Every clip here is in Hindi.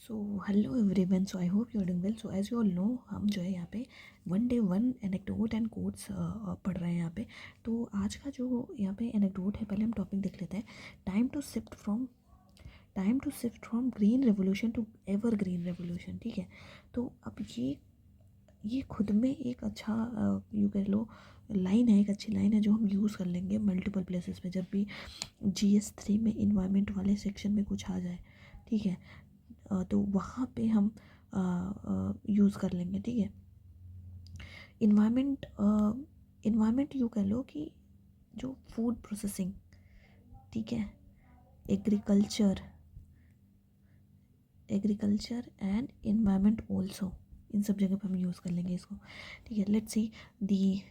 So hello everyone, so I hope you are doing well. So as you all know, हम जो है यहाँ पे one day one anecdote and quotes पढ़ रहे हैं यहाँ पे। तो आज का जो यहाँ पे एनेक्डोट है, पहले हम टॉपिक देख लेते हैं। Time to shift from green revolution to ever green revolution. ठीक है, तो अब ये खुद में एक अच्छा यूँ कह लो लाइन है, एक अच्छी लाइन है जो हम यूज़ कर लेंगे मल्टीपल प्लेसेस पे जब भी GS3 में इन्वायरमेंट वाले सेक्शन में कुछ आ जाए। ठीक है, तो वहाँ पे हम यूज़ कर लेंगे। ठीक है, इन्वायरमेंट यूँ कह लो कि जो फूड प्रोसेसिंग, ठीक है, एग्रीकल्चर एंड इन्वायरमेंट ऑल्सो, इन सब जगह पे हम यूज़ कर लेंगे इसको। ठीक है, लेट्स सी दी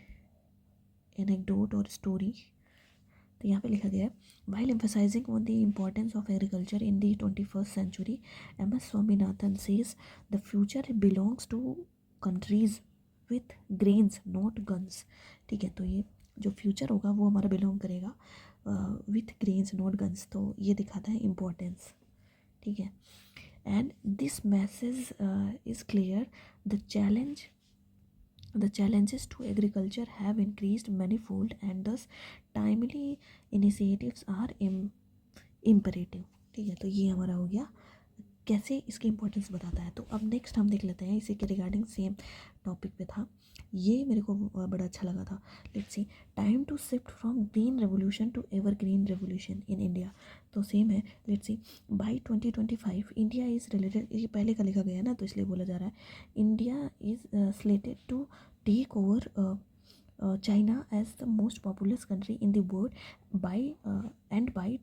एनेक्डोट और स्टोरी। तो यहाँ पे लिखा गया है, while emphasising on the importance of agriculture in the 21st century, MS Swaminathan says the future belongs to countries with grains not guns. ठीक है, तो ये जो फ्यूचर होगा वो हमारा बिलोंग करेगा विथ ग्रेन्स नॉट गन्स। तो ये दिखाता है इम्पोर्टेंस। ठीक है, and this message is clear, the challenges to agriculture have increased manifold and thus timely initiatives are imperative। ठीक है, तो ये हमारा हो गया कैसे इसकी इंपॉर्टेंस बताता है। तो अब नेक्स्ट हम देख लेते हैं, इसी के रिगार्डिंग सेम टॉपिक पे था, ये मेरे को बड़ा अच्छा लगा था। Let's see, time to shift from green revolution to ever green revolution in India. तो सेम है, let's see, by 2025 India is related, ये पहले का लिखा गया है ना, तो इसलिए बोला जा रहा है India is slated to take over China as the most populous country in the world by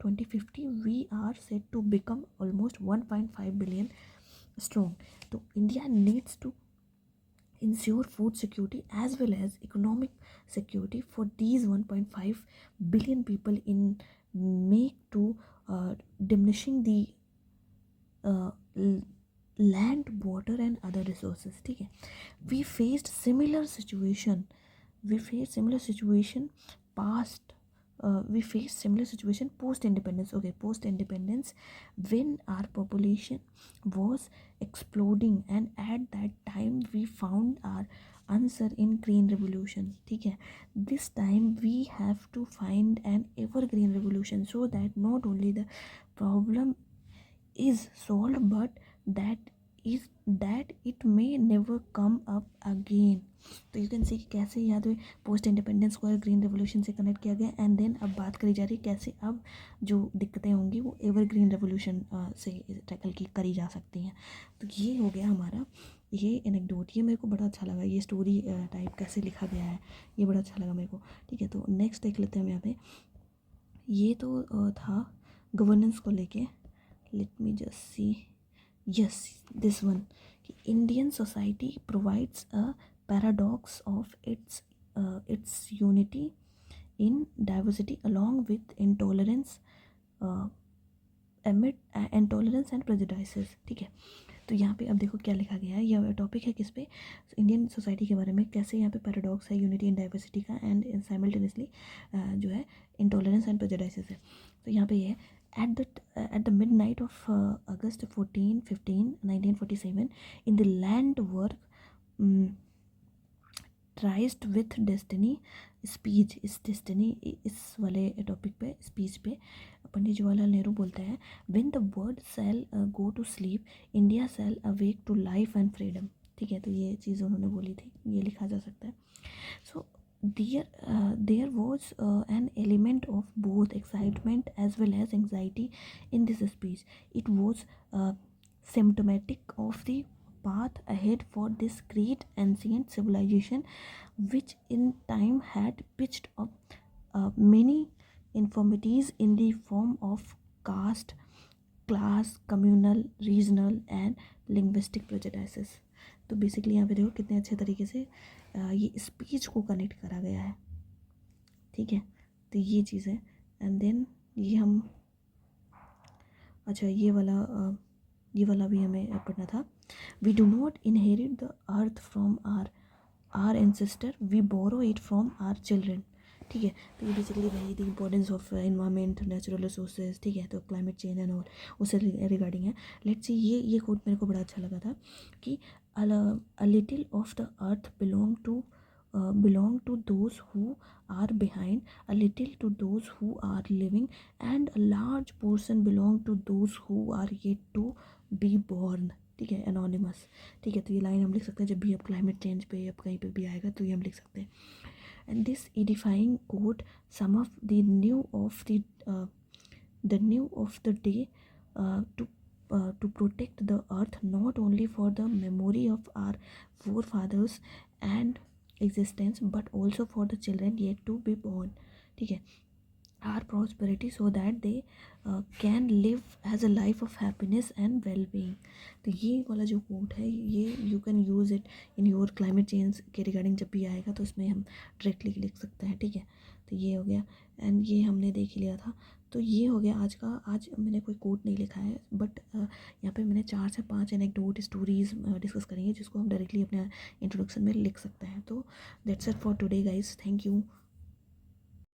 2050 we are set to become almost 1.5 billion strong. So India needs to ensure food security as well as economic security for these 1.5 billion people in make to diminishing the uh, land, water and other resources। ठीक है, we faced similar situation past we faced similar situation post independence. Okay, post independence, when our population was exploding, and at that time we found our answer in green revolution। ठीक है, this time we have to find an evergreen revolution so that not only the problem is solved but that it may never come up again। तो यू कैन सी कि कैसे याद हुई पोस्ट इंडिपेंडेंस को ग्रीन रेवोल्यूशन से कनेक्ट किया गया, एंड देन अब बात करी जा रही है कैसे अब जो दिक्कतें होंगी वो एवर ग्रीन रेवोल्यूशन से टैकल की करी जा सकती हैं। तो ये हो गया हमारा ये एनेक्डोट, ये मेरे को बड़ा अच्छा लगा, ये स्टोरी टाइप कैसे लिखा गया है ये बड़ा अच्छा लगा मेरे को। ठीक है, तो नेक्स्ट देख लेते हैं हम यहाँ पे। ये तो था गवर्नेंस को लेके। Let me just see, yes, this one, Indian society provides a paradox of its unity in diversity along with intolerance and prejudices। ठीक है, तो यहाँ पे अब देखो क्या लिखा गया है, यह टॉपिक है किस पे, इंडियन सोसाइटी के बारे में, कैसे यहाँ पे पैराडॉक्स है यूनिटी इन डाइवर्सिटी का एंड साइमल्टेनियसली जो है इंटॉलरेंस एंड प्रेजुडाइसेस है। तो यहाँ पे ये है, at the midnight of August 1947 in the land work tryst with destiny speech. इस वाले टॉपिक पे स्पीच पे पंडित जवाहरलाल नेहरू बोलते हैं, when the world shall go to sleep India shall awake to life and freedom. ठीक है, तो ये चीज़ उन्होंने बोली थी, ये लिखा जा सकता है। सो there was an element of both excitement as well as anxiety in this speech. It was symptomatic of the path ahead for this great ancient civilization, which in time had pitched up many infirmities in the form of caste, class, communal, regional and linguistic prejudices। तो बेसिकली यहाँ पे देखो कितने अच्छे तरीके से ये स्पीच को कनेक्ट करा गया है। ठीक है, तो ये चीज़ है, एंड देन ये हम अच्छा ये वाला भी हमें पढ़ना था। We do not inherit the earth from our ancestor, we borrow it from our children. ठीक है। तो ये बेसिकली वही the importance of environment, natural resources, ठीक है, तो क्लाइमेट चेंज एंड ऑल उससे रिगार्डिंग है। लेट्स सी, ये कोट मेरे को बड़ा अच्छा लगा था कि a little of the earth belong to those who are behind, a little to those who are living, and a large portion belong to those who are yet to be born। ठीक है, एनोनिमस। ठीक है, तो ये लाइन हम लिख सकते हैं जब भी अब क्लाइमेट चेंज पे या कहीं पे भी आएगा तो ये हम लिख सकते हैं। And this edifying quote sum up the new of the day, to protect the earth not only for the memory of our forefathers and existence but also for the children yet to be born। ठीक है, our prosperity so that they can live as a life of happiness and well-being। तो ये वाला जो कोट है ये you can use it in your climate change के रिगार्डिंग जब भी आएगा तो इसमें हम डायरेक्टली लिख सकते हैं। ठीक है, तो ये हो गया एंड ये हमने देख लिया था। तो ये हो गया आज का। आज मैंने कोई कोट नहीं लिखा है बट यहाँ पे मैंने 4 से 5 एनेक्डोट स्टोरीज़ डिस्कस करी है जिसको हम डायरेक्टली अपने इंट्रोडक्शन में लिख सकते हैं। तो that's it for today guys, thank you.